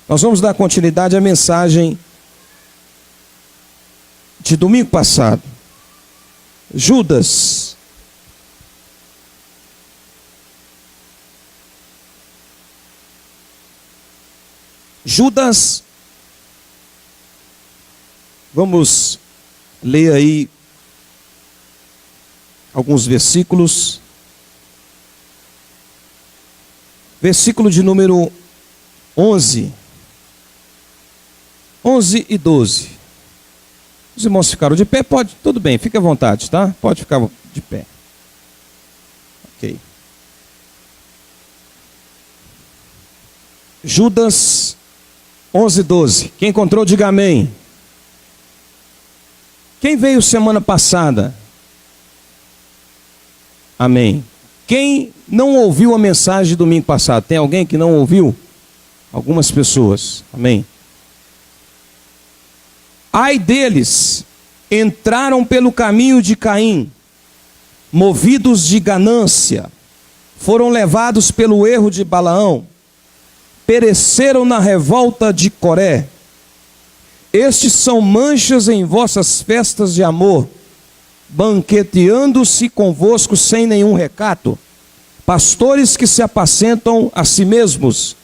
Nós vamos dar continuidade à mensagem de domingo passado. Judas. Vamos ler aí alguns versículos. Versículo de número 11 e 12. Os irmãos ficaram de pé? Pode, tudo bem, fique à vontade, tá? Pode ficar de pé. Ok. Judas 11, 12. Quem encontrou, diga amém. Quem veio semana passada? Amém. Quem não ouviu a mensagem de domingo passado? Tem alguém que não ouviu? Algumas pessoas. Amém. Ai deles, entraram pelo caminho de Caim, movidos de ganância, foram levados pelo erro de Balaão, pereceram na revolta de Coré. Estes são manchas em vossas festas de amor, banqueteando-se convosco sem nenhum recato. Pastores que se apacentam a si mesmos,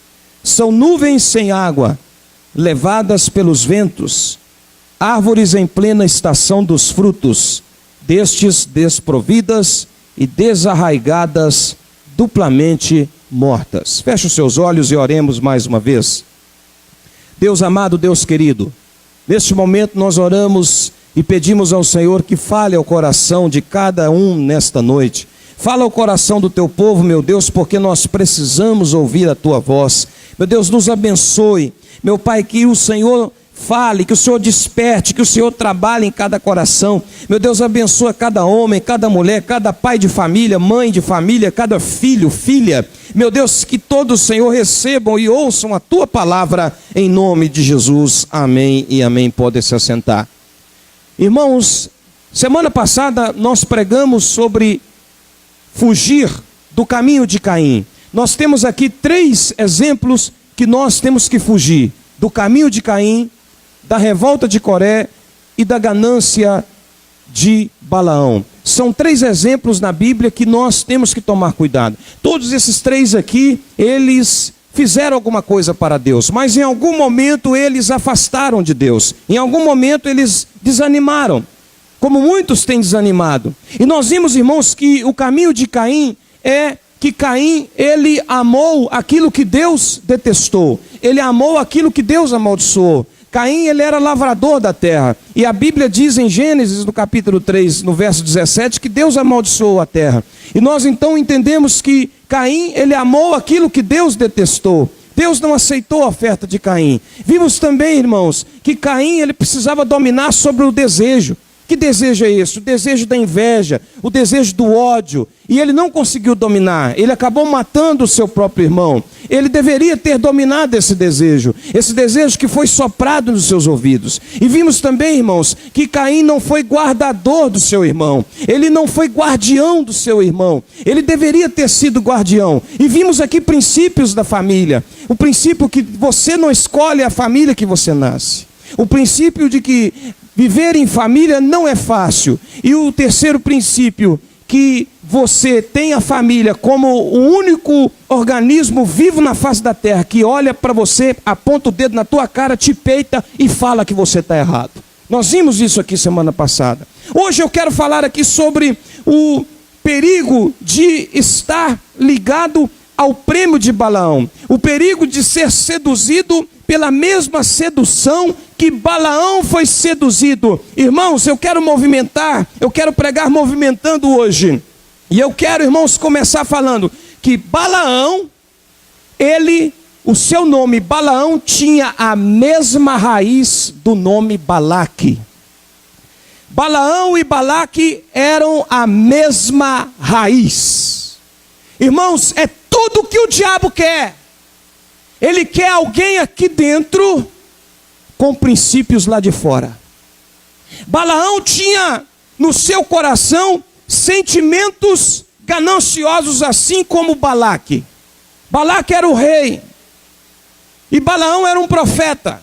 são nuvens sem água, levadas pelos ventos, árvores em plena estação dos frutos, destes desprovidas e desarraigadas, duplamente mortas. Feche os seus olhos e oremos mais uma vez. Deus amado, Deus querido, neste momento nós oramos e pedimos ao Senhor que fale ao coração de cada um nesta noite. Fala ao coração do teu povo, meu Deus, porque nós precisamos ouvir a tua voz. Meu Deus, nos abençoe. Meu Pai, que o Senhor fale, que o Senhor desperte, que o Senhor trabalhe em cada coração. Meu Deus, abençoa cada homem, cada mulher, cada pai de família, mãe de família, cada filho, filha. Meu Deus, que todos, Senhor, recebam e ouçam a tua palavra em nome de Jesus. Amém e amém. Podem se assentar. Irmãos, semana passada nós pregamos sobre fugir do caminho de Caim. Nós temos aqui 3 exemplos que nós temos que fugir: do caminho de Caim, da revolta de Coré e da ganância de Balaão. São 3 exemplos na Bíblia que nós temos que tomar cuidado. Todos esses 3 aqui, eles fizeram alguma coisa para Deus, mas em algum momento eles afastaram de Deus. Em algum momento eles desanimaram, como muitos têm desanimado. E nós vimos, irmãos, que o caminho de Caim é que Caim, ele amou aquilo que Deus detestou. Ele amou aquilo que Deus amaldiçoou. Caim, ele era lavrador da terra. E a Bíblia diz em Gênesis, no capítulo 3, no verso 17, que Deus amaldiçoou a terra. E nós então entendemos que Caim, ele amou aquilo que Deus detestou. Deus não aceitou a oferta de Caim. Vimos também, irmãos, que Caim, ele precisava dominar sobre o desejo. Que desejo é esse? O desejo da inveja, o desejo do ódio. E ele não conseguiu dominar. Ele acabou matando o seu próprio irmão. Ele deveria ter dominado esse desejo que foi soprado nos seus ouvidos. E vimos também, irmãos, que Caim não foi guardador do seu irmão. Ele não foi guardião do seu irmão. Ele deveria ter sido guardião. E vimos aqui princípios da família. O princípio que você não escolhe a família que você nasce. O princípio de que viver em família não é fácil. E o terceiro princípio, que você tem a família como o único organismo vivo na face da terra, que olha para você, aponta o dedo na tua cara, te peita e fala que você está errado. Nós vimos isso aqui semana passada. Hoje eu quero falar aqui sobre o perigo de estar ligado ao prêmio de Balaão. O perigo de ser seduzido pela mesma sedução que Balaão foi seduzido. Irmãos, eu quero pregar movimentando hoje. E eu quero, irmãos, começar falando que Balaão, o seu nome Balaão tinha a mesma raiz do nome Balaque. Balaão e Balaque eram a mesma raiz. Irmãos, é tudo que o diabo quer. Ele quer alguém aqui dentro com princípios lá de fora. Balaão tinha no seu coração sentimentos gananciosos, assim como Balaque. Balaque era o rei. E Balaão era um profeta.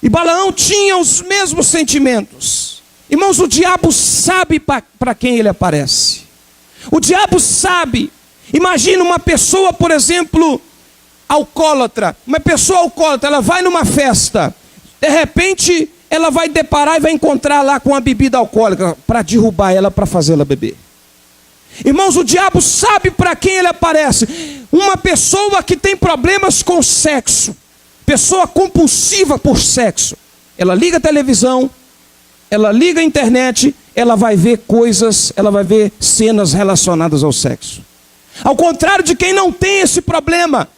E Balaão tinha os mesmos sentimentos. Irmãos, o diabo sabe para quem ele aparece. O diabo sabe. Imagina uma pessoa, por exemplo, alcoólatra. Uma pessoa alcoólatra, ela vai numa festa. De repente, ela vai deparar e vai encontrar lá com uma bebida alcoólica para derrubar ela, para fazê-la beber. Irmãos, o diabo sabe para quem ele aparece. Uma pessoa que tem problemas com sexo. Pessoa compulsiva por sexo. Ela liga a televisão, ela liga a internet, ela vai ver coisas, ela vai ver cenas relacionadas ao sexo. Ao contrário de quem não tem esse problema,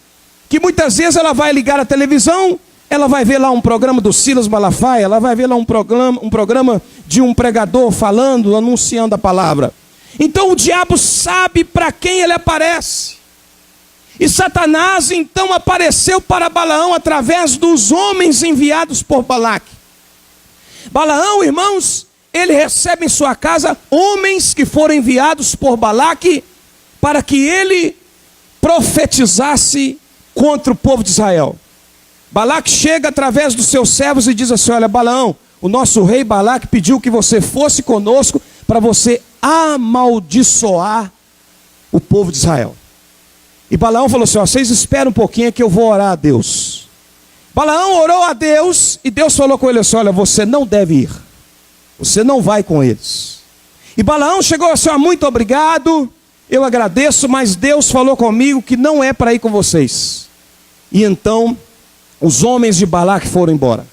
que muitas vezes ela vai ligar a televisão, ela vai ver lá um programa do Silas Malafaia, ela vai ver lá um programa de um pregador falando, anunciando a palavra. Então o diabo sabe para quem ele aparece. E Satanás então apareceu para Balaão através dos homens enviados por Balaque. Balaão, irmãos, ele recebe em sua casa homens que foram enviados por Balaque para que ele profetizasse contra o povo de Israel. Balaque chega através dos seus servos e diz assim: olha, Balaão, o nosso rei Balaque pediu que você fosse conosco para você amaldiçoar o povo de Israel. E Balaão falou assim: ó, vocês esperam um pouquinho que eu vou orar a Deus. Balaão orou a Deus e Deus falou com ele assim: olha, você não deve ir. Você não vai com eles. E Balaão chegou assim: ó, muito obrigado, eu agradeço, mas Deus falou comigo que não é para ir com vocês. E então os homens de Balaque foram embora.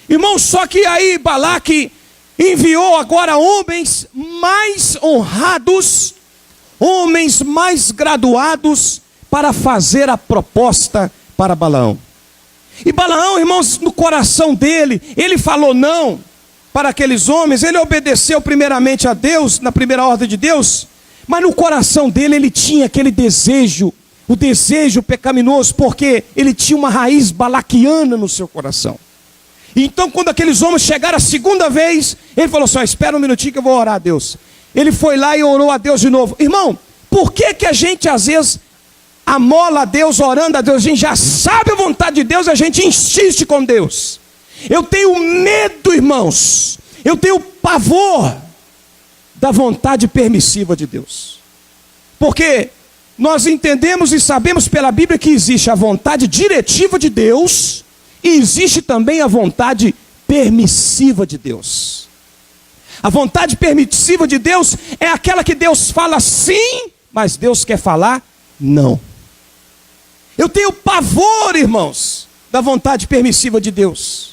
Irmãos, só que aí Balaque enviou agora homens mais honrados, homens mais graduados, para fazer a proposta para Balaão. E Balaão, irmãos, no coração dele, ele falou não para aqueles homens. Ele obedeceu primeiramente a Deus, na primeira ordem de Deus, mas no coração dele ele tinha aquele desejo, o desejo pecaminoso, porque ele tinha uma raiz balaquiana no seu coração. Então quando aqueles homens chegaram a segunda vez, ele falou assim: espera um minutinho que eu vou orar a Deus. Ele foi lá e orou a Deus de novo. Irmão, por que a gente às vezes amola a Deus, orando a Deus? A gente já sabe a vontade de Deus, a gente insiste com Deus. Eu tenho medo, irmãos, eu tenho pavor da vontade permissiva de Deus. Porque nós entendemos e sabemos pela Bíblia que existe a vontade diretiva de Deus e existe também a vontade permissiva de Deus. A vontade permissiva de Deus é aquela que Deus fala sim, mas Deus quer falar não. Eu tenho pavor, irmãos, da vontade permissiva de Deus.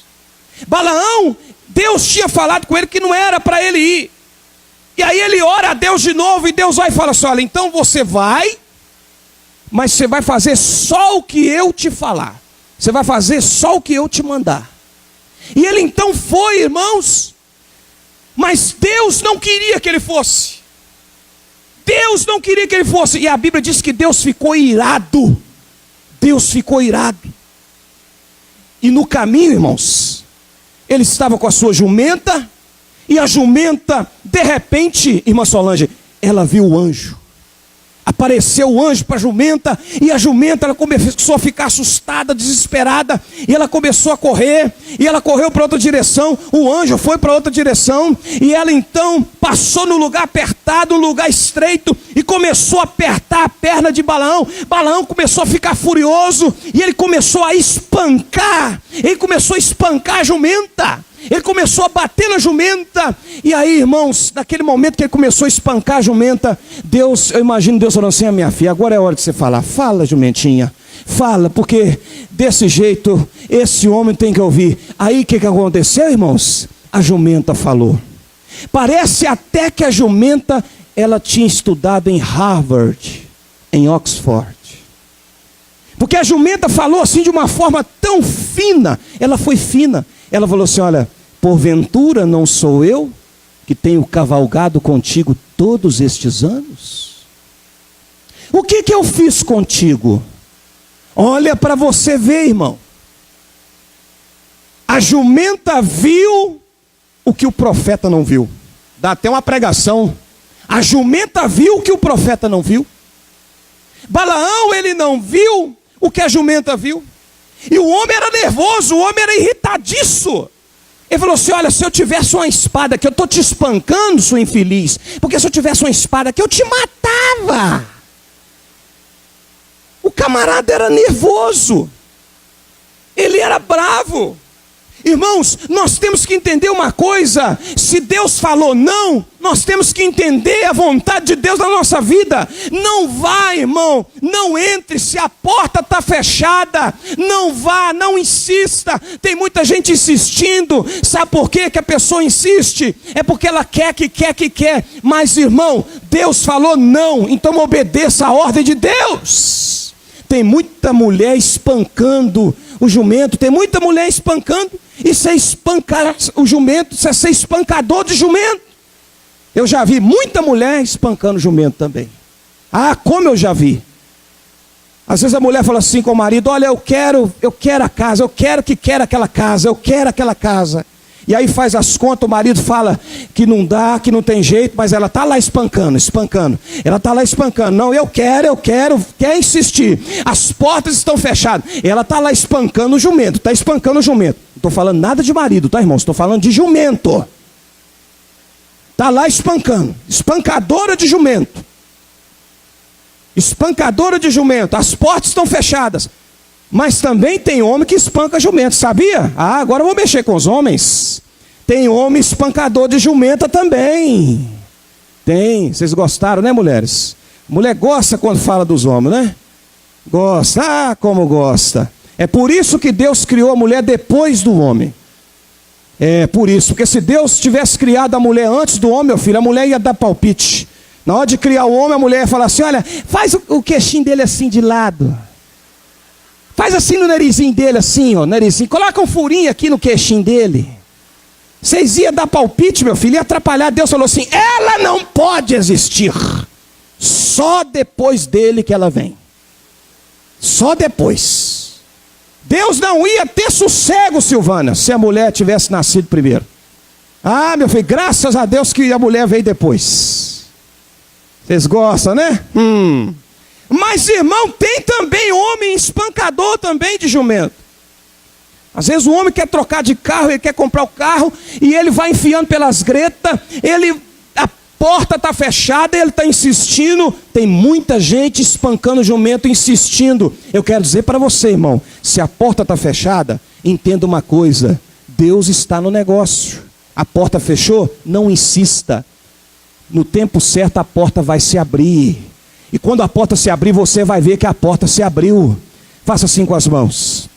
Balaão, Deus tinha falado com ele que não era para ele ir. E aí ele ora a Deus de novo e Deus vai e fala assim: olha, então você vai, mas você vai fazer só o que eu te falar. Você vai fazer só o que eu te mandar. E ele então foi, irmãos, mas Deus não queria que ele fosse. Deus não queria que ele fosse. E a Bíblia diz que Deus ficou irado. Deus ficou irado. E no caminho, irmãos, ele estava com a sua jumenta. E a jumenta, de repente, irmã Solange, ela viu o anjo. Apareceu o anjo para a jumenta, e a jumenta ela começou a ficar assustada, desesperada, e ela começou a correr, e ela correu para outra direção, o anjo foi para outra direção, e ela então passou no lugar apertado, no lugar estreito, e começou a apertar a perna de Balaão. Balaão começou a ficar furioso, e ele começou a espancar a jumenta. Ele começou a bater na jumenta. E aí, irmãos, naquele momento que ele começou a espancar a jumenta, Deus, eu imagino Deus falando assim: minha filha, agora é hora de você falar. Fala, jumentinha, fala, porque desse jeito esse homem tem que ouvir. Aí o que aconteceu, irmãos? A jumenta falou. Parece até que a jumenta, ela tinha estudado em Harvard, em Oxford. Porque a jumenta falou assim de uma forma tão fina. Ela foi fina. Ela falou assim: olha, porventura não sou eu que tenho cavalgado contigo todos estes anos? O que eu fiz contigo? Olha para você ver, irmão. A jumenta viu o que o profeta não viu. Dá até uma pregação. A jumenta viu o que o profeta não viu. Balaão, ele não viu o que a jumenta viu. E o homem era nervoso, o homem era irritadiço. Ele falou assim: olha, se eu tivesse uma espada aqui, eu estou te espancando, sua infeliz, porque se eu tivesse uma espada aqui, eu te matava. O camarada era nervoso, ele era bravo. Irmãos, nós temos que entender uma coisa: se Deus falou não, nós temos que entender a vontade de Deus na nossa vida. Não vá, irmão, não entre se a porta está fechada. Não vá, não insista. Tem muita gente insistindo. Sabe por quê que a pessoa insiste? É porque ela quer. Mas, irmão, Deus falou não, então obedeça a ordem de Deus. Tem muita mulher espancando o jumento, tem muita mulher espancando. Isso é espancar o jumento, isso é ser espancador de jumento. Eu já vi muita mulher espancando jumento também. Ah, como eu já vi. Às vezes a mulher fala assim com o marido: olha, eu quero a casa, eu quero aquela casa, eu quero aquela casa. E aí faz as contas, o marido fala que não dá, que não tem jeito, mas ela está lá espancando. Ela está lá espancando. Não, eu quero, quer insistir. As portas estão fechadas. Ela está lá espancando o jumento, está espancando o jumento. Não estou falando nada de marido, tá, irmãos? Estou falando de jumento. Está lá espancando. Espancadora de jumento. Espancadora de jumento. As portas estão fechadas. Mas também tem homem que espanca jumento, sabia? Ah, agora eu vou mexer com os homens. Tem homem espancador de jumenta também. Tem. Vocês gostaram, né, mulheres? Mulher gosta quando fala dos homens, né? Gosta. Ah, como gosta. É por isso que Deus criou a mulher depois do homem. É por isso. Porque se Deus tivesse criado a mulher antes do homem, meu filho, a mulher ia dar palpite. Na hora de criar o homem, a mulher ia falar assim: olha, faz o queixinho dele assim de lado. Faz assim no narizinho dele, assim, ó, narizinho. Coloca um furinho aqui no queixinho dele. Vocês iam dar palpite, meu filho, ia atrapalhar. Deus falou assim: ela não pode existir. Só depois dele que ela vem. Só depois. Deus não ia ter sossego, Silvana, se a mulher tivesse nascido primeiro. Ah, meu filho, graças a Deus que a mulher veio depois. Vocês gostam, né? Mas, irmão, tem também homem espancador também de jumento. Às vezes o homem quer trocar de carro, ele quer comprar o carro, e ele vai enfiando pelas gretas, a porta está fechada, ele está insistindo. Tem muita gente espancando o jumento, insistindo. Eu quero dizer para você, irmão, se a porta está fechada, entenda uma coisa: Deus está no negócio. A porta fechou? Não insista. No tempo certo a porta vai se abrir. E quando a porta se abrir, você vai ver que a porta se abriu. Faça assim com as mãos.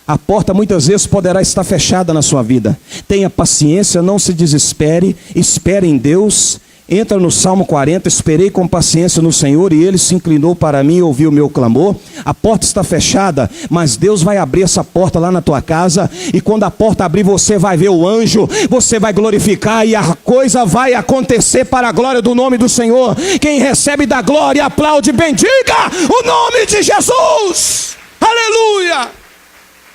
A porta muitas vezes poderá estar fechada na sua vida. Tenha paciência, não se desespere, espere em Deus. Entra no Salmo 40, esperei com paciência no Senhor e Ele se inclinou para mim e ouviu o meu clamor. A porta está fechada, mas Deus vai abrir essa porta lá na tua casa. E quando a porta abrir, você vai ver o anjo, você vai glorificar e a coisa vai acontecer para a glória do nome do Senhor. Quem recebe da glória, aplaude, bendiga o nome de Jesus. Aleluia!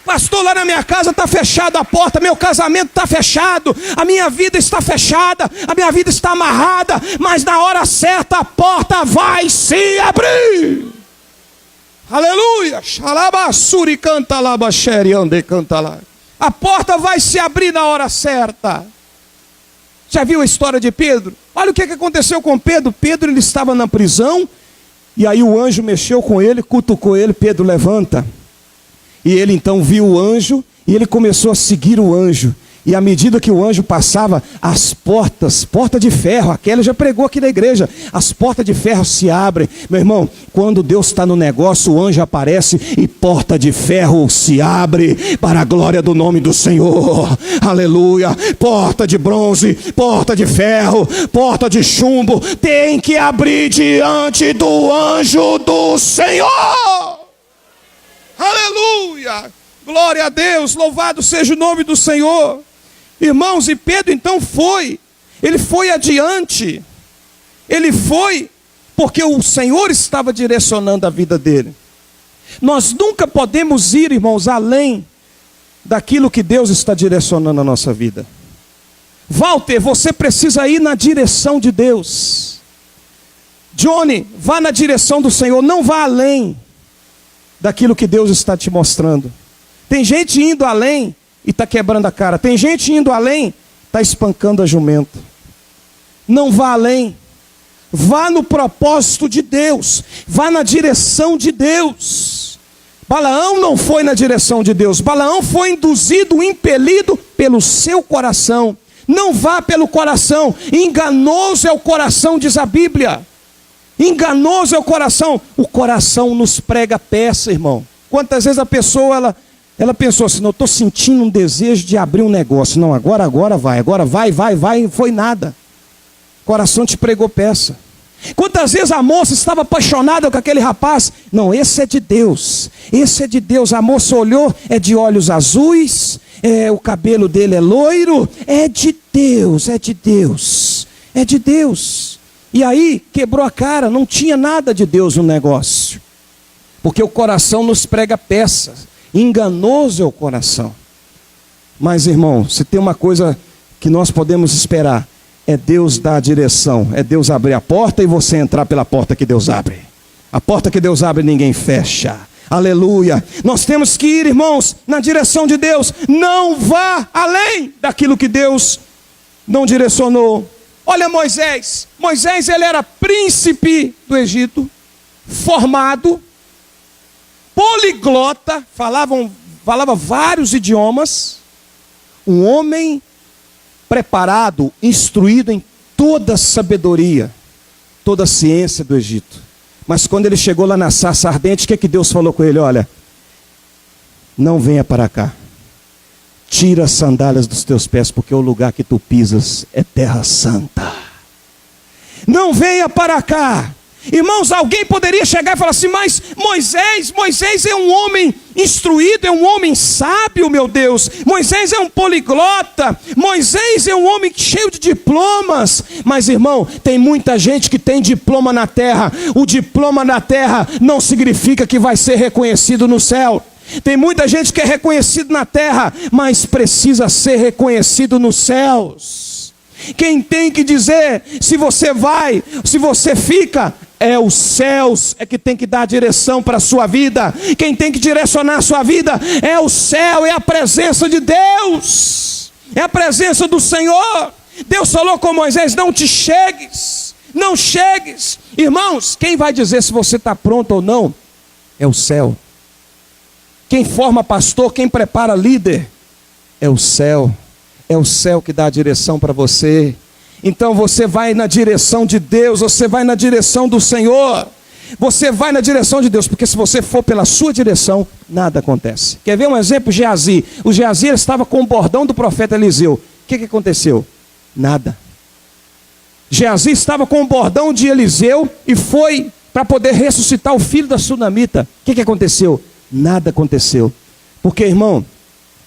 Pastor, lá na minha casa está fechada a porta, meu casamento está fechado, a minha vida está fechada, a minha vida está amarrada, mas na hora certa a porta vai se abrir. Aleluia! A porta vai se abrir na hora certa. Já viu a história de Pedro? Olha o que aconteceu com Pedro. Pedro, ele estava na prisão, e aí o anjo mexeu com ele, cutucou ele. Pedro, levanta. E ele então viu o anjo, e ele começou a seguir o anjo. E à medida que o anjo passava, as portas, porta de ferro, aquela já pregou aqui na igreja, as portas de ferro se abrem. Meu irmão, quando Deus está no negócio, o anjo aparece e porta de ferro se abre para a glória do nome do Senhor. Aleluia. Porta de bronze, porta de ferro, porta de chumbo, tem que abrir diante do anjo do Senhor. Aleluia. Glória a Deus, louvado seja o nome do Senhor. Irmãos, e Pedro então foi, ele foi adiante, ele foi porque o Senhor estava direcionando a vida dele. Nós nunca podemos ir, irmãos, além daquilo que Deus está direcionando a nossa vida. Walter, você precisa ir na direção de Deus. Johnny, vá na direção do Senhor, não vá além daquilo que Deus está te mostrando. Tem gente indo além e está quebrando a cara. Tem gente indo além, está espancando a jumenta. Não vá além. Vá no propósito de Deus. Vá na direção de Deus. Balaão não foi na direção de Deus. Balaão foi induzido, impelido pelo seu coração. Não vá pelo coração. Enganoso é o coração, diz a Bíblia. Enganoso é o coração. O coração nos prega peça, irmão. Quantas vezes a pessoa, ela pensou assim, não, estou sentindo um desejo de abrir um negócio. Não, agora vai, foi nada. O coração te pregou peça. Quantas vezes a moça estava apaixonada com aquele rapaz? Não, esse é de Deus. Esse é de Deus. A moça olhou, é de olhos azuis, o cabelo dele é loiro. É de Deus, é de Deus. É de Deus. E aí quebrou a cara, não tinha nada de Deus no negócio. Porque o coração nos prega peças. Enganoso é o coração. Mas, irmão, se tem uma coisa que nós podemos esperar, é Deus dar a direção, é Deus abrir a porta e você entrar pela porta que Deus abre. A porta que Deus abre ninguém fecha. Aleluia. Nós temos que ir, irmãos, na direção de Deus. Não vá além daquilo que Deus não direcionou. Olha Moisés. Moisés, ele era príncipe do Egito, formado, poliglota, falava vários idiomas, um homem preparado, instruído em toda a sabedoria, toda a ciência do Egito. Mas quando ele chegou lá na sarça ardente, o que Deus falou com ele? Olha, não venha para cá, tira as sandálias dos teus pés, porque o lugar que tu pisas é terra santa. Não venha para cá. Irmãos, alguém poderia chegar e falar assim, mas Moisés é um homem instruído, é um homem sábio, meu Deus. Moisés é um poliglota, Moisés é um homem cheio de diplomas. Mas, irmão, tem muita gente que tem diploma na terra. O diploma na terra não significa que vai ser reconhecido no céu. Tem muita gente que é reconhecido na terra, mas precisa ser reconhecido nos céus. Quem tem que dizer se você vai, se você fica, é os céus, é que tem que dar a direção para a sua vida. Quem tem que direcionar a sua vida é o céu, é a presença de Deus, é a presença do Senhor. Deus falou com Moisés, não te chegues, não chegues. Irmãos, quem vai dizer se você está pronto ou não? É o céu. Quem forma pastor, quem prepara líder, é o céu. É o céu que dá a direção para você. Então você vai na direção de Deus, você vai na direção do Senhor. Você vai na direção de Deus, porque se você for pela sua direção, nada acontece. Quer ver um exemplo? Geazi. O Geazi estava com o bordão do profeta Eliseu. O que aconteceu? Nada. Geazi estava com o bordão de Eliseu e foi para poder ressuscitar o filho da sunamita. O que aconteceu? Nada aconteceu. Porque, irmão,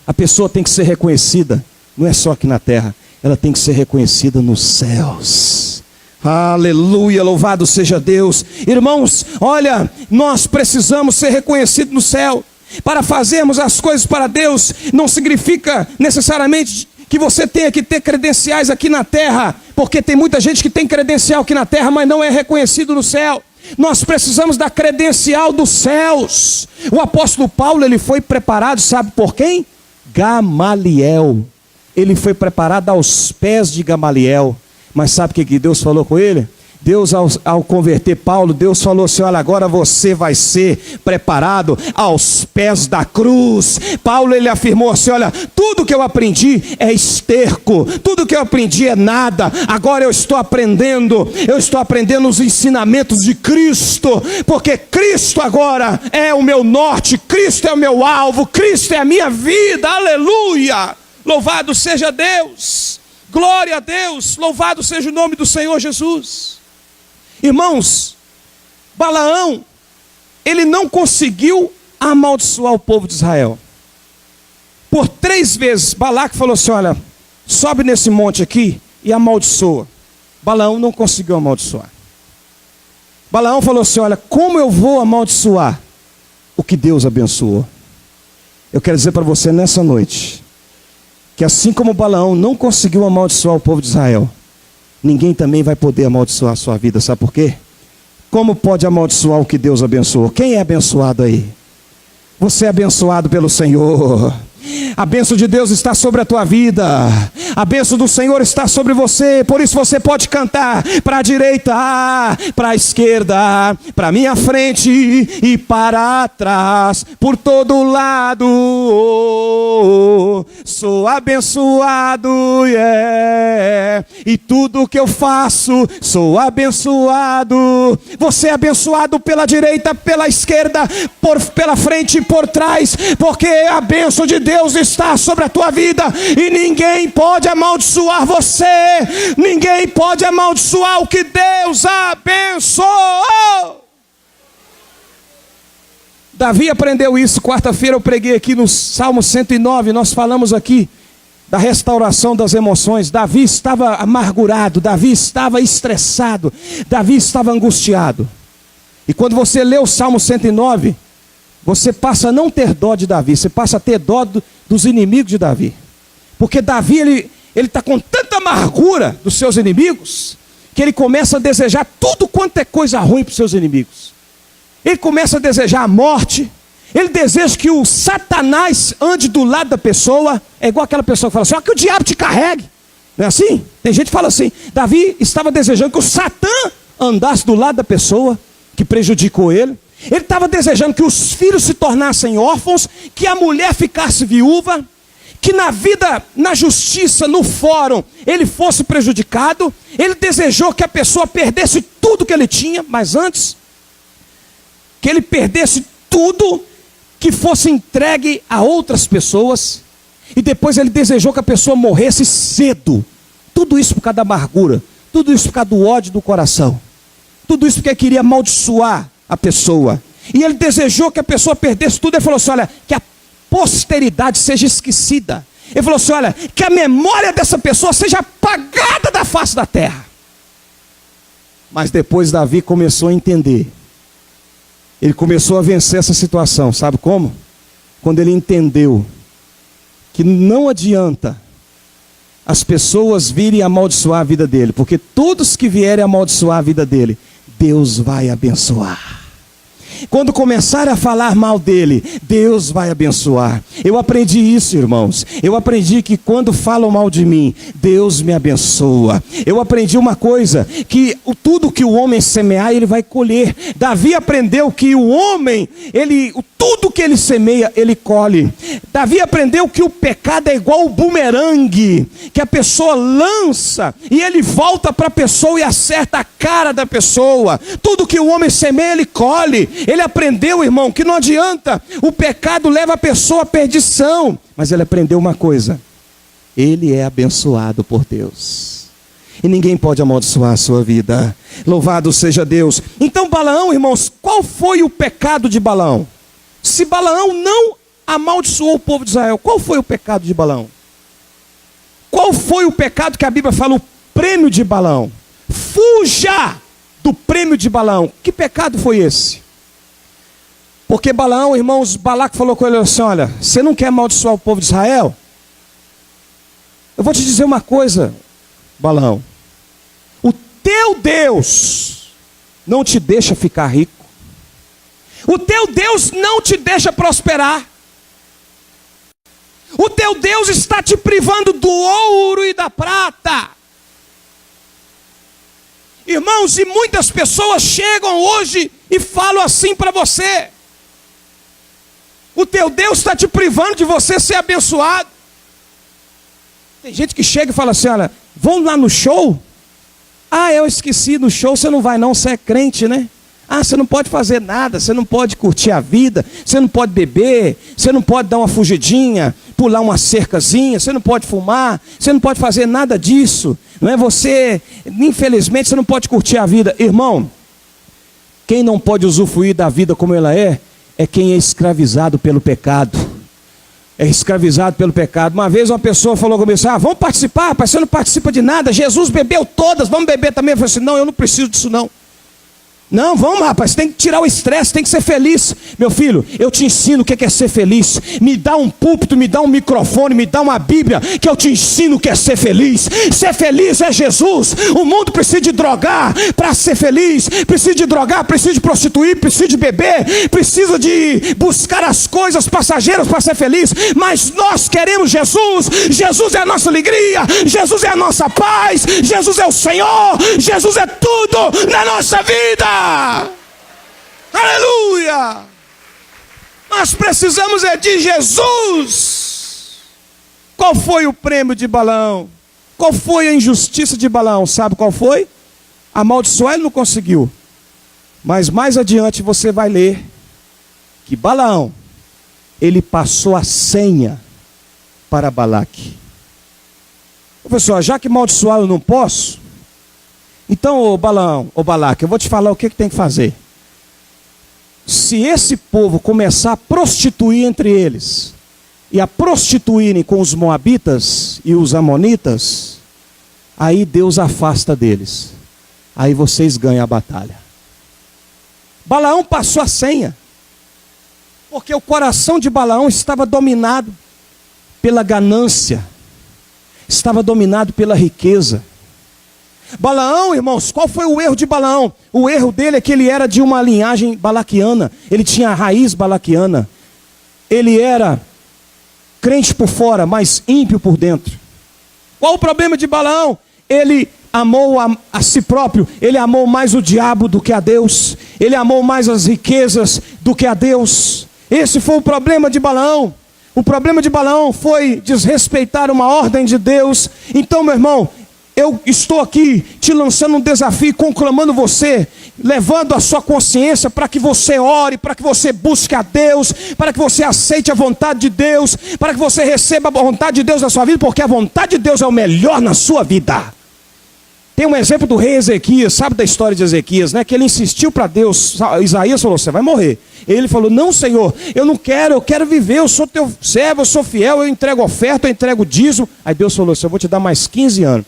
a pessoa tem que ser reconhecida, não é só aqui na terra, ela tem que ser reconhecida nos céus. Aleluia, louvado seja Deus. Irmãos, olha, nós precisamos ser reconhecidos no céu. Para fazermos as coisas para Deus, não significa necessariamente que você tenha que ter credenciais aqui na terra, porque tem muita gente que tem credencial aqui na terra, mas não é reconhecido no céu. Nós precisamos da credencial dos céus. O apóstolo Paulo, ele foi preparado, sabe por quem? Gamaliel. Ele foi preparado aos pés de Gamaliel. Mas sabe o que Deus falou com ele? Deus, ao converter Paulo, Deus falou assim, olha, agora você vai ser preparado aos pés da cruz. Paulo, ele afirmou assim, olha, tudo que eu aprendi é esterco, tudo que eu aprendi é nada. Agora eu estou aprendendo os ensinamentos de Cristo, porque Cristo agora é o meu norte, Cristo é o meu alvo, Cristo é a minha vida, aleluia. Louvado seja Deus, glória a Deus, louvado seja o nome do Senhor Jesus. Irmãos, Balaão, ele não conseguiu amaldiçoar o povo de Israel. Por 3 vezes, Balaque falou assim, olha, sobe nesse monte aqui e amaldiçoa. Balaão não conseguiu amaldiçoar. Balaão falou assim, olha, como eu vou amaldiçoar o que Deus abençoou? Eu quero dizer para você nessa noite, que assim como Balaão não conseguiu amaldiçoar o povo de Israel, ninguém também vai poder amaldiçoar a sua vida, sabe por quê? Como pode amaldiçoar o que Deus abençoou? Quem é abençoado aí? Você é abençoado pelo Senhor. A bênção de Deus está sobre a tua vida. A bênção do Senhor está sobre você. Por isso você pode cantar para a direita, para a esquerda, para a minha frente e para trás, por todo lado. Sou abençoado, yeah. E tudo que eu faço, sou abençoado. Você é abençoado pela direita, pela esquerda, pela frente e por trás, porque a bênção de Deus está sobre a tua vida e ninguém pode amaldiçoar você. Ninguém pode amaldiçoar o que Deus abençoou. Davi aprendeu isso. Quarta-feira eu preguei aqui no Salmo 109. Nós falamos aqui da restauração das emoções. Davi estava amargurado, Davi estava estressado, Davi estava angustiado. E quando você lê o Salmo 109, você passa a não ter dó de Davi, você passa a ter dó dos inimigos de Davi. Porque Davi, ele está com tanta amargura dos seus inimigos, que ele começa a desejar tudo quanto é coisa ruim para os seus inimigos. Ele começa a desejar a morte, ele deseja que o Satanás ande do lado da pessoa. É igual aquela pessoa que fala assim, ó, que o diabo te carregue. Não é assim? Tem gente que fala assim. Davi estava desejando que o Satã andasse do lado da pessoa que prejudicou ele. Ele estava desejando que os filhos se tornassem órfãos, que a mulher ficasse viúva, que na vida, na justiça, no fórum, ele fosse prejudicado. Ele desejou que a pessoa perdesse tudo que ele tinha, mas antes, que ele perdesse tudo, que fosse entregue a outras pessoas. E depois ele desejou que a pessoa morresse cedo. Tudo isso por causa da amargura, tudo isso por causa do ódio do coração, tudo isso porque ele queria amaldiçoar a pessoa. E ele desejou que a pessoa perdesse tudo. Ele falou assim, olha, que a posteridade seja esquecida. Ele falou assim, olha, que a memória dessa pessoa seja apagada da face da terra. Mas depois Davi começou a entender. Ele começou a vencer essa situação. Sabe como? Quando ele entendeu que não adianta as pessoas virem amaldiçoar a vida dele, porque todos que vierem amaldiçoar a vida dele, Deus vai abençoar. Quando começarem a falar mal dele, Deus vai abençoar. Eu aprendi isso, irmãos. Eu aprendi que quando falam mal de mim, Deus me abençoa. Eu aprendi uma coisa, que tudo que o homem semear, ele vai colher. Davi aprendeu que o homem, tudo que ele semeia, ele colhe. Davi aprendeu que o pecado é igual o bumerangue, que a pessoa lança e ele volta para a pessoa e acerta a cara da pessoa. Tudo que o homem semeia, ele colhe. Ele aprendeu, irmão, que não adianta, o pecado leva a pessoa à perdição. Mas ele aprendeu uma coisa: ele é abençoado por Deus. E ninguém pode amaldiçoar a sua vida. Louvado seja Deus. Então Balaão, irmãos, qual foi o pecado de Balaão? Se Balaão não amaldiçoou o povo de Israel, qual foi o pecado de Balaão? Qual foi o pecado que a Bíblia fala, o prêmio de Balaão? Fuja do prêmio de Balaão. Que pecado foi esse? Porque Balaão, irmãos, Balaque falou com ele assim, olha, você não quer amaldiçoar o povo de Israel? Eu vou te dizer uma coisa, Balaão. O teu Deus não te deixa ficar rico. O teu Deus não te deixa prosperar. O teu Deus está te privando do ouro e da prata. Irmãos, e muitas pessoas chegam hoje e falam assim para você. O teu Deus está te privando de você ser abençoado. Tem gente que chega e fala assim, olha, vamos lá no show? Ah, eu esqueci, no show você não vai não, você é crente, né? Ah, você não pode fazer nada, você não pode curtir a vida, você não pode beber, você não pode dar uma fugidinha, pular uma cercazinha, você não pode fumar, você não pode fazer nada disso. Não é você, infelizmente, você não pode curtir a vida. Irmão, quem não pode usufruir da vida como ela é quem é escravizado pelo pecado. É escravizado pelo pecado. Uma vez uma pessoa falou comigo assim, vamos participar, rapaz, você não participa de nada, Jesus bebeu todas, vamos beber também. Eu falei assim, não, eu não preciso disso não. Não, vamos rapaz, tem que tirar o estresse, tem que ser feliz. Meu filho, eu te ensino o que é ser feliz. Me dá um púlpito, me dá um microfone, me dá uma Bíblia, que eu te ensino o que é ser feliz. Ser feliz é Jesus. O mundo precisa de drogar para ser feliz. Precisa de drogar, precisa de prostituir, precisa de beber, precisa de buscar as coisas passageiras para ser feliz. Mas nós queremos Jesus. Jesus é a nossa alegria, Jesus é a nossa paz, Jesus é o Senhor, Jesus é tudo na nossa vida. Aleluia! Nós precisamos de Jesus. Qual foi o prêmio de Balaão? Qual foi a injustiça de Balaão? Sabe qual foi? Amaldiçoar ele não conseguiu. Mas mais adiante você vai ler que Balaão, ele passou a senha para Balaque. Professor, já que amaldiçoar eu não posso, então, ô Balaão, ô Balaque, eu vou te falar o que tem que fazer. Se esse povo começar a prostituir entre eles, e a prostituírem com os moabitas e os amonitas, aí Deus afasta deles. Aí vocês ganham a batalha. Balaão passou a senha, porque o coração de Balaão estava dominado pela ganância, estava dominado pela riqueza. Balaão, irmãos, qual foi o erro de Balaão? O erro dele é que ele era de uma linhagem balaquiana. Ele tinha a raiz balaquiana. Ele era crente por fora, mas ímpio por dentro. Qual o problema de Balaão? Ele amou a si próprio. Ele amou mais o diabo do que a Deus. Ele amou mais as riquezas do que a Deus. Esse foi o problema de Balaão. O problema de Balaão foi desrespeitar uma ordem de Deus. Então, meu irmão, eu estou aqui te lançando um desafio, conclamando você, levando a sua consciência para que você ore, para que você busque a Deus, para que você aceite a vontade de Deus, para que você receba a vontade de Deus na sua vida, porque a vontade de Deus é o melhor na sua vida. Tem um exemplo do rei Ezequias, sabe da história de Ezequias, né? Que ele insistiu para Deus. Isaías falou, você vai morrer. Ele falou, não, Senhor, eu não quero, eu quero viver, eu sou teu servo, eu sou fiel, eu entrego oferta, eu entrego dízimo. Aí Deus falou assim, eu vou te dar mais 15 anos.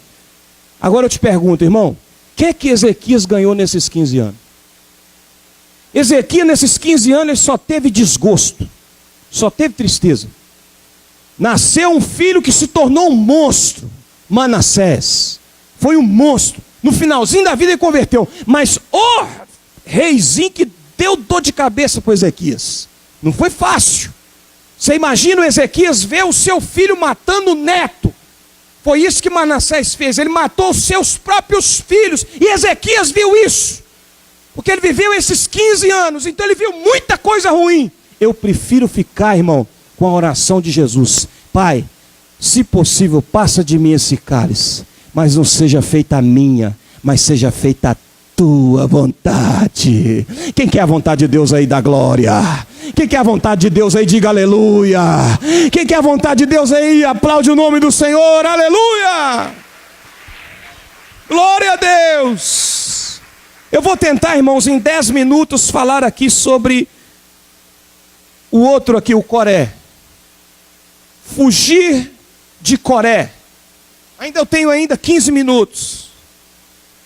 Agora eu te pergunto, irmão, o que Ezequias ganhou nesses 15 anos? Ezequias, nesses 15 anos, ele só teve desgosto, só teve tristeza. Nasceu um filho que se tornou um monstro, Manassés. Foi um monstro. No finalzinho da vida ele converteu. Mas o reizinho que deu dor de cabeça para Ezequias. Não foi fácil. Você imagina o Ezequias ver o seu filho matando o neto. Foi isso que Manassés fez. Ele matou os seus próprios filhos. E Ezequias viu isso. Porque ele viveu esses 15 anos. Então ele viu muita coisa ruim. Eu prefiro ficar, irmão, com a oração de Jesus. Pai, se possível, passa de mim esse cálice. Mas não seja feita a minha, mas seja feita a tua vontade. Quem quer a vontade de Deus aí, dá glória. Quem quer a vontade de Deus aí, diga aleluia. Quem quer a vontade de Deus aí, aplaude o nome do Senhor, aleluia. Glória a Deus. Eu vou tentar, irmãos, em 10 minutos falar aqui sobre o outro aqui, o Coré. Fugir de Coré. Eu tenho ainda 15 minutos.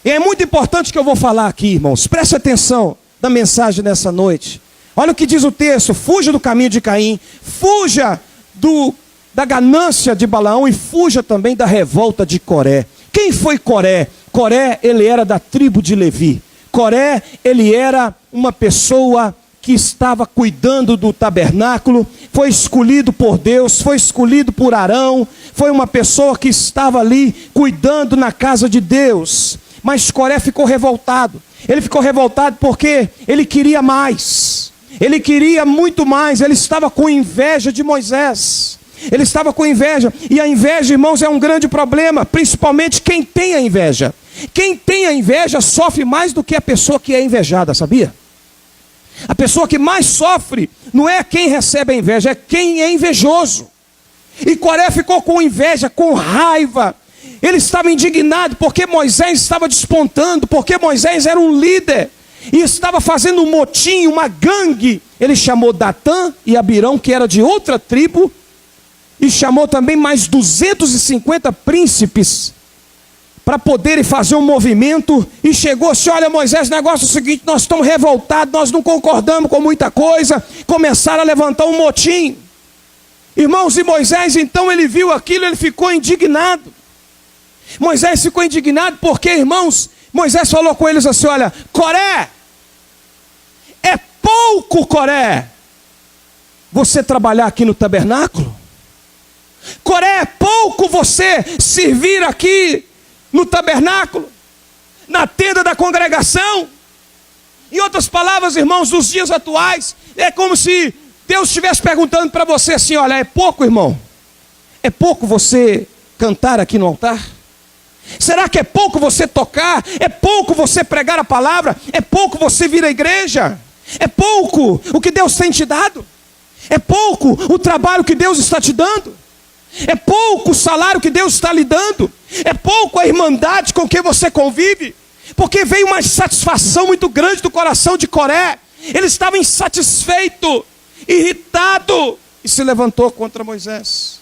E é muito importante que eu vou falar aqui, irmãos. Preste atenção na mensagem dessa noite. Olha o que diz o texto. Fuja do caminho de Caim. Fuja da ganância de Balaão. E fuja também da revolta de Coré. Quem foi Coré? Coré, ele era da tribo de Levi. Coré, ele era uma pessoa que estava cuidando do tabernáculo, foi escolhido por Deus, foi escolhido por Arão, foi uma pessoa que estava ali cuidando na casa de Deus. Mas Coré ficou revoltado. Ele ficou revoltado porque ele queria mais. Ele queria muito mais. Ele estava com inveja de Moisés. Ele estava com inveja. E a inveja, irmãos, é um grande problema. Principalmente quem tem a inveja. Quem tem a inveja sofre mais do que a pessoa que é invejada, sabia? A pessoa que mais sofre não é quem recebe a inveja, é quem é invejoso. E Coré ficou com inveja, com raiva. Ele estava indignado porque Moisés estava despontando, porque Moisés era um líder e estava fazendo um motim, uma gangue. Ele chamou Datã e Abirão, que era de outra tribo, e chamou também mais 250 príncipes para poderem fazer um movimento, e chegou assim: olha, Moisés, o negócio é o seguinte, nós estamos revoltados, nós não concordamos com muita coisa. Começaram a levantar um motim. Irmãos, e Moisés então ele viu aquilo, ele ficou indignado. Moisés ficou indignado porque, irmãos, Moisés falou com eles assim: olha, Coré, é pouco, Coré, você trabalhar aqui no tabernáculo? Coré, é pouco você servir aqui no tabernáculo, na tenda da congregação? Em outras palavras, irmãos, nos dias atuais, é como se Deus estivesse perguntando para você assim: olha, é pouco, irmão? É pouco você cantar aqui no altar? Será que é pouco você tocar? É pouco você pregar a palavra? É pouco você vir à igreja? É pouco o que Deus tem te dado? É pouco o trabalho que Deus está te dando? É pouco o salário que Deus está lhe dando? É pouco a irmandade com que você convive? Porque veio uma insatisfação muito grande do coração de Coré. Ele estava insatisfeito, irritado, e se levantou contra Moisés.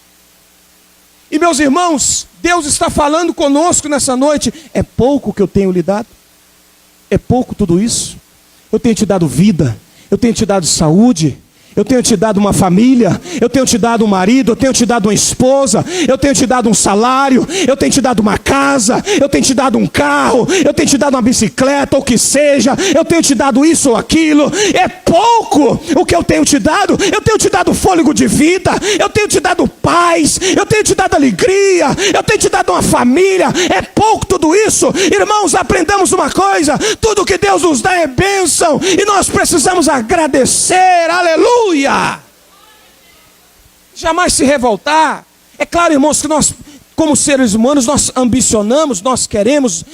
E meus irmãos, Deus está falando conosco nessa noite. É pouco que eu tenho lhe dado? É pouco tudo isso? Eu tenho te dado vida, eu tenho te dado saúde, eu tenho te dado uma família, eu tenho te dado um marido, eu tenho te dado uma esposa, eu tenho te dado um salário, eu tenho te dado uma casa, eu tenho te dado um carro, eu tenho te dado uma bicicleta, ou o que seja, eu tenho te dado isso ou aquilo. É pouco o que eu tenho te dado? Eu tenho te dado fôlego de vida, eu tenho te dado paz, eu tenho te dado alegria, eu tenho te dado uma família. É pouco tudo isso? Irmãos, aprendamos uma coisa: tudo que Deus nos dá é bênção, e nós precisamos agradecer. Aleluia! Jamais se revoltar. É claro, irmãos, que nós, como seres humanos, nós ambicionamos, nós queremos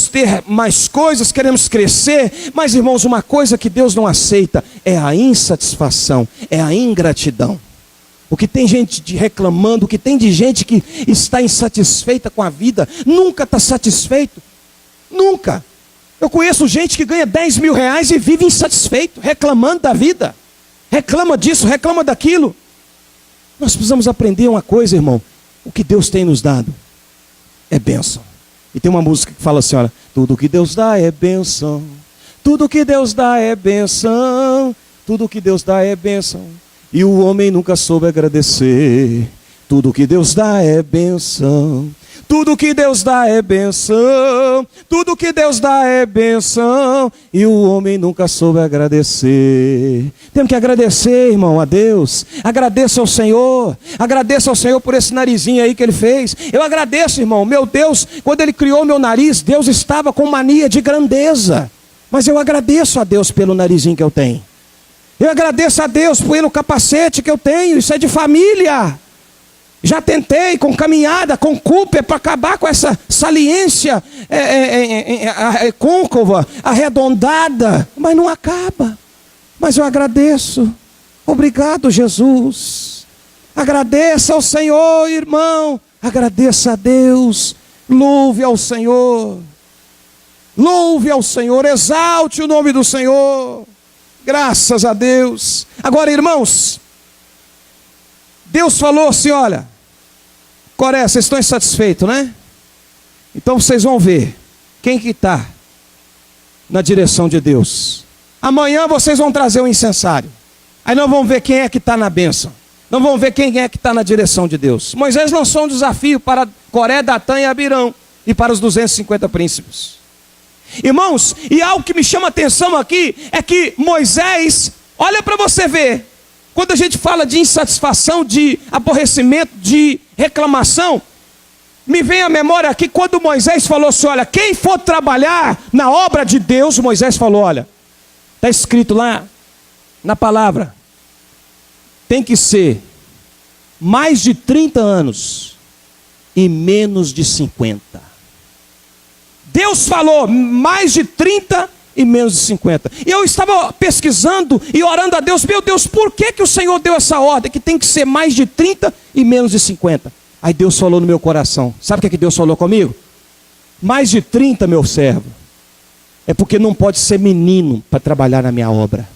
ter mais coisas, queremos crescer. Mas, irmãos, uma coisa que Deus não aceita é a insatisfação, é a ingratidão. O que tem gente reclamando, o que tem de gente que está insatisfeita com a vida, nunca está satisfeito, nunca. Eu conheço gente que ganha 10 mil reais e vive insatisfeito, reclamando da vida, reclama disso, reclama daquilo. Nós precisamos aprender uma coisa, irmão: o que Deus tem nos dado é bênção. E tem uma música que fala assim: olha, tudo que Deus dá é bênção, tudo que Deus dá é bênção, tudo que Deus dá é bênção, e o homem nunca soube agradecer. Tudo que Deus dá é bênção, tudo que Deus dá é bênção, tudo que Deus dá é bênção, e o homem nunca soube agradecer. Temos que agradecer, irmão, a Deus. Agradeça ao Senhor, agradeça ao Senhor por esse narizinho aí que Ele fez. Eu agradeço, irmão, meu Deus, quando Ele criou meu nariz, Deus estava com mania de grandeza, mas eu agradeço a Deus pelo narizinho que eu tenho. Eu agradeço a Deus pelo capacete que eu tenho, isso é de família. Já tentei com caminhada, com Cooper, para acabar com essa saliência côncava, arredondada, mas não acaba. Mas eu agradeço. Obrigado, Jesus. Agradeça ao Senhor, irmão. Agradeça a Deus. Louve ao Senhor. Louve ao Senhor. Exalte o nome do Senhor. Graças a Deus. Agora, irmãos, Deus falou assim: olha, Coré, vocês estão insatisfeitos, né? Então vocês vão ver quem que está na direção de Deus. Amanhã vocês vão trazer um incensário. Aí nós vamos ver quem é que está na bênção. Nós vamos ver quem é que está na direção de Deus. Moisés lançou um desafio para Coré, Datã e Abirão, e para os 250 príncipes. Irmãos, e algo que me chama a atenção aqui é que Moisés, olha para você ver, quando a gente fala de insatisfação, de aborrecimento, de reclamação, me vem à memória aqui quando Moisés falou assim: olha, quem for trabalhar na obra de Deus, Moisés falou: olha, está escrito lá na palavra, tem que ser mais de 30 anos e menos de 50. Deus falou mais de 30 e menos de 50. E eu estava pesquisando e orando a Deus: meu Deus, por que o Senhor deu essa ordem que tem que ser mais de 30 e menos de 50? Aí Deus falou no meu coração. Sabe o que Deus falou comigo? Mais de 30, meu servo, é porque não pode ser menino para trabalhar na minha obra.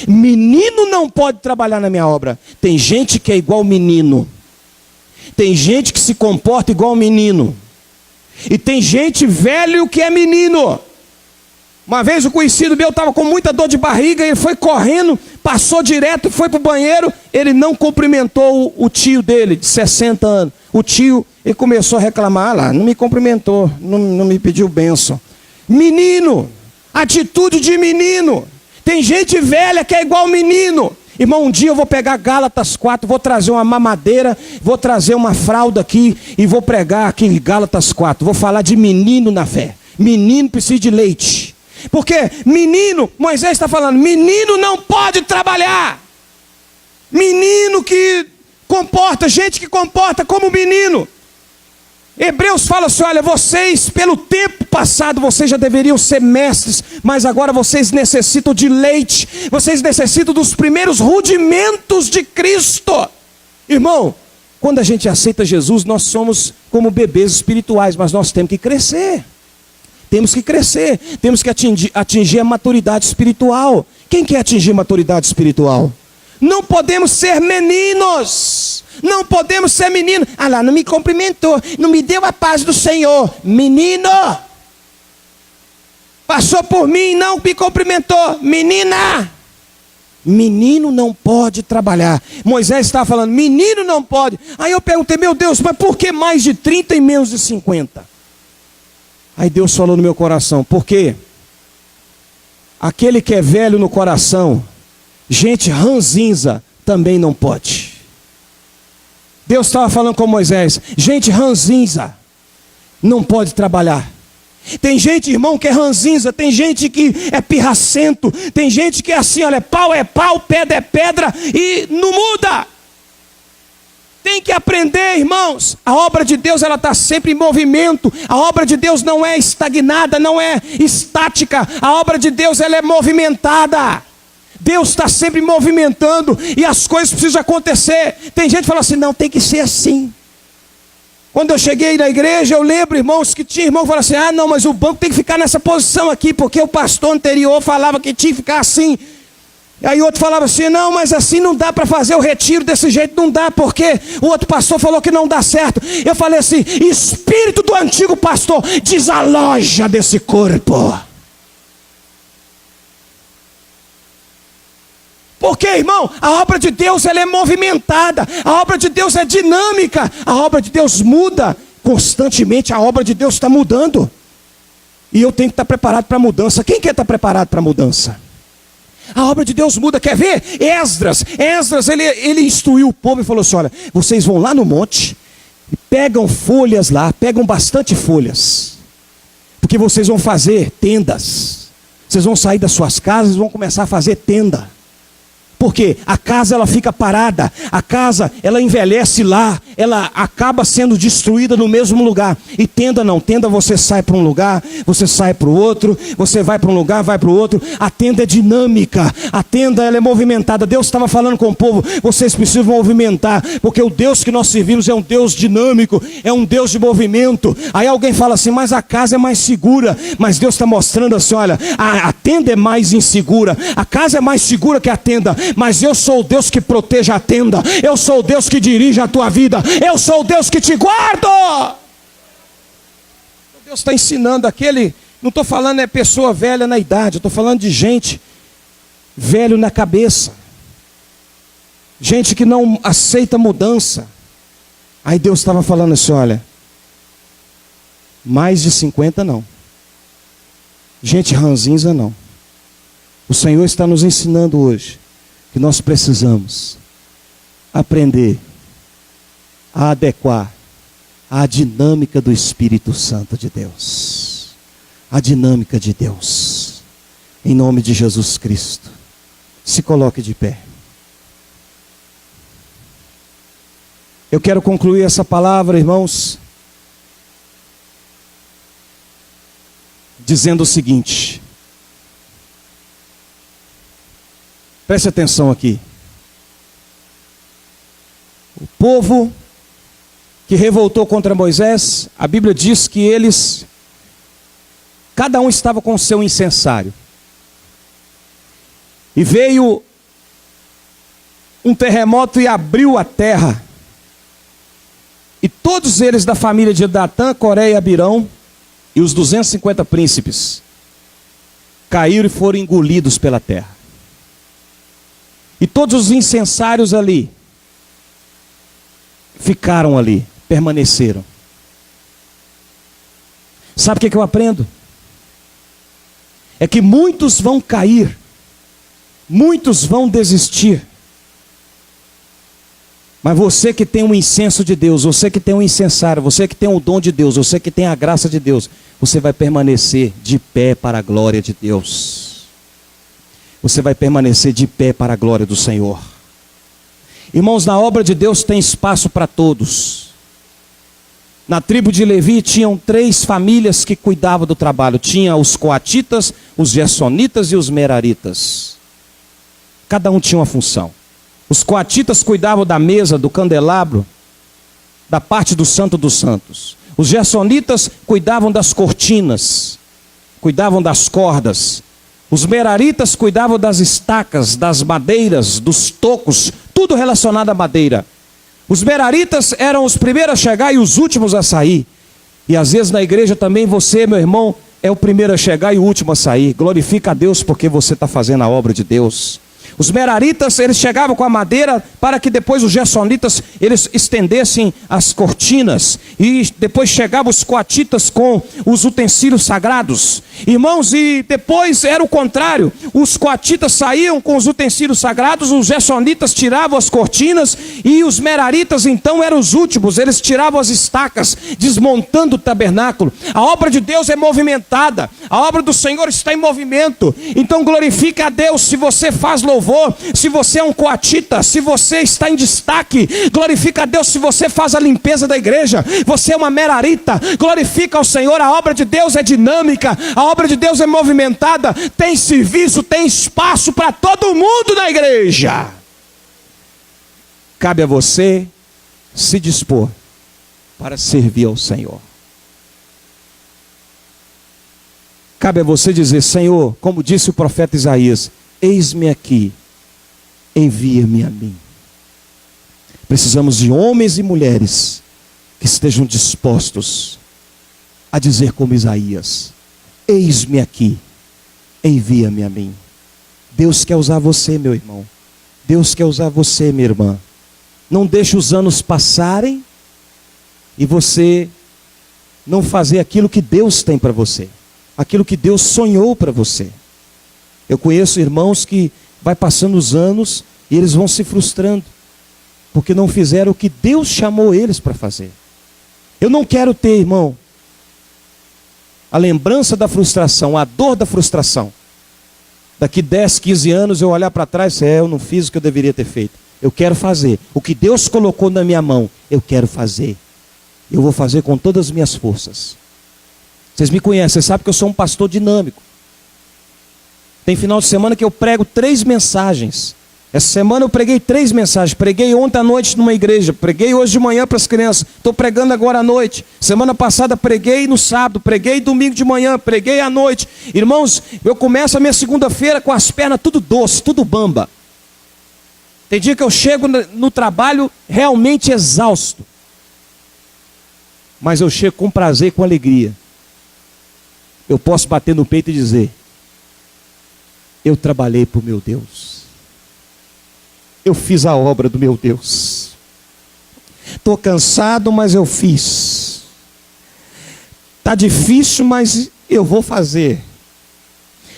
Menino não pode trabalhar na minha obra. Tem gente que é igual menino. Tem gente que se comporta igual menino. E tem gente velho que é menino. Uma vez um conhecido meu estava com muita dor de barriga, ele foi correndo, passou direto, foi para o banheiro, ele não cumprimentou o tio dele, de 60 anos. O tio, ele começou a reclamar, lá, não me cumprimentou, não me pediu bênção. Menino, atitude de menino. Tem gente velha que é igual menino. Irmão, um dia eu vou pegar Gálatas 4, vou trazer uma mamadeira, vou trazer uma fralda aqui e vou pregar aqui em Gálatas 4. Vou falar de menino na fé. Menino precisa de leite. Porque menino, Moisés está falando, menino não pode trabalhar. Menino que comporta, gente que comporta como menino. Hebreus fala assim, olha, vocês pelo tempo passado, vocês já deveriam ser mestres, mas agora vocês necessitam de leite, vocês necessitam dos primeiros rudimentos de Cristo. Irmão, quando a gente aceita Jesus, nós somos como bebês espirituais, mas nós temos que crescer. Temos que crescer, temos que atingir a maturidade espiritual. Quem quer atingir maturidade espiritual? Não podemos ser meninos. Não podemos ser meninos. Ah lá, não me cumprimentou, não me deu a paz do Senhor. Menino. Passou por mim, não me cumprimentou. Menina. Menino não pode trabalhar. Moisés estava falando, menino não pode. Aí eu perguntei, meu Deus, mas por que mais de 30 e menos de 50? Aí Deus falou no meu coração, porque aquele que é velho no coração, gente ranzinza, também não pode. Deus estava falando com Moisés, gente ranzinza, não pode trabalhar. Tem gente, irmão, que é ranzinza, tem gente que é pirracento, tem gente que é assim, olha, é pau, pedra é pedra e não muda. Tem que aprender, irmãos, a obra de Deus ela está sempre em movimento, a obra de Deus não é estagnada, não é estática, a obra de Deus ela é movimentada. Deus está sempre movimentando e as coisas precisam acontecer. Tem gente que fala assim, não, tem que ser assim. Quando eu cheguei na igreja, eu lembro, irmãos, que tinha irmão que falava assim, ah não, mas o banco tem que ficar nessa posição aqui, porque o pastor anterior falava que tinha que ficar assim. Aí outro falava assim, não, mas assim não dá para fazer o retiro desse jeito, não dá, porque o outro pastor falou que não dá certo. Eu falei assim, espírito do antigo pastor, desaloja desse corpo. Porque, irmão, a obra de Deus ela é movimentada, a obra de Deus é dinâmica, a obra de Deus muda constantemente, a obra de Deus está mudando. E eu tenho que estar preparado para a mudança. Quem quer estar preparado para a mudança? A obra de Deus muda, quer ver? Esdras, ele instruiu o povo e falou assim, olha, vocês vão lá no monte, e pegam folhas lá, pegam bastante folhas, porque vocês vão fazer tendas, vocês vão sair das suas casas e vão começar a fazer tenda. Porque a casa ela fica parada, a casa ela envelhece lá, ela acaba sendo destruída no mesmo lugar. E tenda não, tenda você sai para um lugar, você sai para o outro, você vai para um lugar, vai para o outro. A tenda é dinâmica, a tenda ela é movimentada. Deus estava falando com o povo, vocês precisam movimentar, porque o Deus que nós servimos é um Deus dinâmico, é um Deus de movimento. Aí alguém fala assim, mas a casa é mais segura. Mas Deus está mostrando assim, olha, a tenda é mais insegura, a casa é mais segura que a tenda. Mas eu sou o Deus que protege a tenda, eu sou o Deus que dirige a tua vida, eu sou o Deus que te guardo. Deus está ensinando aquele, não estou falando é pessoa velha na idade, eu estou falando de gente velho na cabeça, gente que não aceita mudança. Aí Deus estava falando assim, olha, mais de 50 não, gente ranzinza não. O Senhor está nos ensinando hoje que nós precisamos aprender a adequar à dinâmica do Espírito Santo de Deus. A dinâmica de Deus. Em nome de Jesus Cristo. Se coloque de pé. Eu quero concluir essa palavra, irmãos, dizendo o seguinte. Preste atenção aqui. O povo que revoltou contra Moisés, a Bíblia diz que eles, cada um estava com o seu incensário. E veio um terremoto e abriu a terra. E todos eles da família de Datã, Coré e Abirão, e os 250 príncipes, caíram e foram engolidos pela terra. E todos os incensários ali, ficaram ali, permaneceram. Sabe o que eu aprendo? É que muitos vão cair, muitos vão desistir. Mas você que tem um incenso de Deus, você que tem um incensário, você que tem o dom de Deus, você que tem a graça de Deus, você vai permanecer de pé para a glória de Deus. Você vai permanecer de pé para a glória do Senhor. Irmãos, na obra de Deus tem espaço para todos. Na tribo de Levi tinham 3 famílias que cuidavam do trabalho. Tinha os coatitas, os gersonitas e os meraritas. Cada um tinha uma função. Os coatitas cuidavam da mesa, do candelabro, da parte do Santo dos Santos. Os gersonitas cuidavam das cortinas, cuidavam das cordas. Os meraritas cuidavam das estacas, das madeiras, dos tocos, tudo relacionado à madeira. Os meraritas eram os primeiros a chegar e os últimos a sair. E às vezes na igreja também você, meu irmão, é o primeiro a chegar e o último a sair. Glorifica a Deus porque você está fazendo a obra de Deus. Os meraritas, eles chegavam com a madeira para que depois os gersonitas, eles estendessem as cortinas. E depois chegavam os coatitas com os utensílios sagrados. Irmãos, e depois era o contrário. Os coatitas saíam com os utensílios sagrados, os gersonitas tiravam as cortinas e os meraritas então eram os últimos. Eles tiravam as estacas, desmontando o tabernáculo. A obra de Deus é movimentada. A obra do Senhor está em movimento. Então glorifica a Deus se você faz louvor. Se você é um coatita, se você está em destaque, glorifica a Deus se você faz a limpeza da igreja. Você é uma merarita, glorifica ao Senhor. A obra de Deus é dinâmica, a obra de Deus é movimentada, tem serviço, tem espaço para todo mundo na igreja. Cabe a você se dispor para servir ao Senhor. Cabe a você dizer: Senhor, como disse o profeta Isaías, eis-me aqui, envia-me a mim. Precisamos de homens e mulheres que estejam dispostos a dizer como Isaías: eis-me aqui, envia-me a mim. Deus quer usar você, meu irmão. Deus quer usar você, minha irmã. Não deixe os anos passarem e você não fazer aquilo que Deus tem para você, aquilo que Deus sonhou para você. Eu conheço irmãos que vai passando os anos e eles vão se frustrando, porque não fizeram o que Deus chamou eles para fazer. Eu não quero ter, irmão, a lembrança da frustração, a dor da frustração. Daqui 10, 15 anos eu olhar para trás e eu não fiz o que eu deveria ter feito. Eu quero fazer o que Deus colocou na minha mão. Eu quero fazer. Eu vou fazer com todas as minhas forças. Vocês me conhecem, vocês sabem que eu sou um pastor dinâmico. Tem final de semana que eu prego 3 mensagens. Essa semana eu preguei 3 mensagens. Preguei ontem à noite numa igreja. Preguei hoje de manhã para as crianças. Estou pregando agora à noite. Semana passada preguei no sábado. Preguei domingo de manhã. Preguei à noite. Irmãos, eu começo a minha segunda-feira com as pernas tudo doce, tudo bamba. Tem dia que eu chego no trabalho realmente exausto. Mas eu chego com prazer, com alegria. Eu posso bater no peito e dizer: eu trabalhei para o meu Deus. Eu fiz a obra do meu Deus. Estou cansado, mas eu fiz. Está difícil, mas eu vou fazer.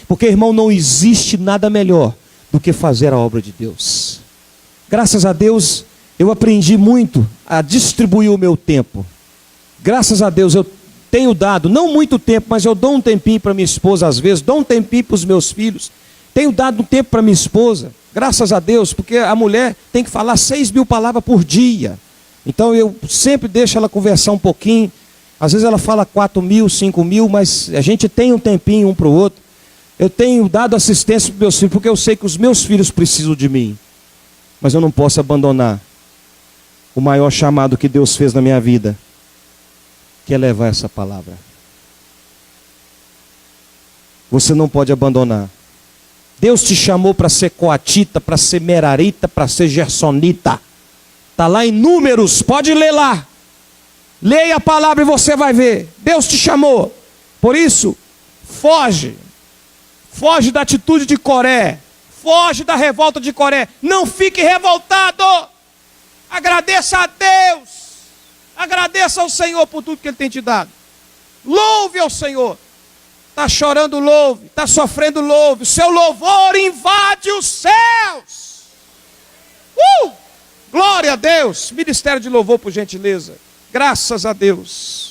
Porque, irmão, não existe nada melhor do que fazer a obra de Deus. Graças a Deus, eu aprendi muito a distribuir o meu tempo. Graças a Deus, eu tenho dado, não muito tempo, mas eu dou um tempinho para minha esposa às vezes, dou um tempinho para os meus filhos. Tenho dado um tempo para minha esposa, graças a Deus, porque a mulher tem que falar 6.000 palavras por dia. Então eu sempre deixo ela conversar um pouquinho. Às vezes ela fala 4.000, 5.000, mas a gente tem um tempinho um para o outro. Eu tenho dado assistência para os meus filhos, porque eu sei que os meus filhos precisam de mim. Mas eu não posso abandonar o maior chamado que Deus fez na minha vida, que é levar essa palavra. Você não pode abandonar. Deus te chamou para ser coatita, para ser merarita, para ser gersonita. Está lá em Números, pode ler lá. Leia a palavra e você vai ver. Deus te chamou. Por isso, foge. Foge da atitude de Coré. Foge da revolta de Coré. Não fique revoltado. Agradeça a Deus. Agradeça ao Senhor por tudo que Ele tem te dado. Louve ao Senhor. Está chorando, louve. Está sofrendo, louve. O seu louvor invade os céus. Glória a Deus. Ministério de louvor, por gentileza. Graças a Deus.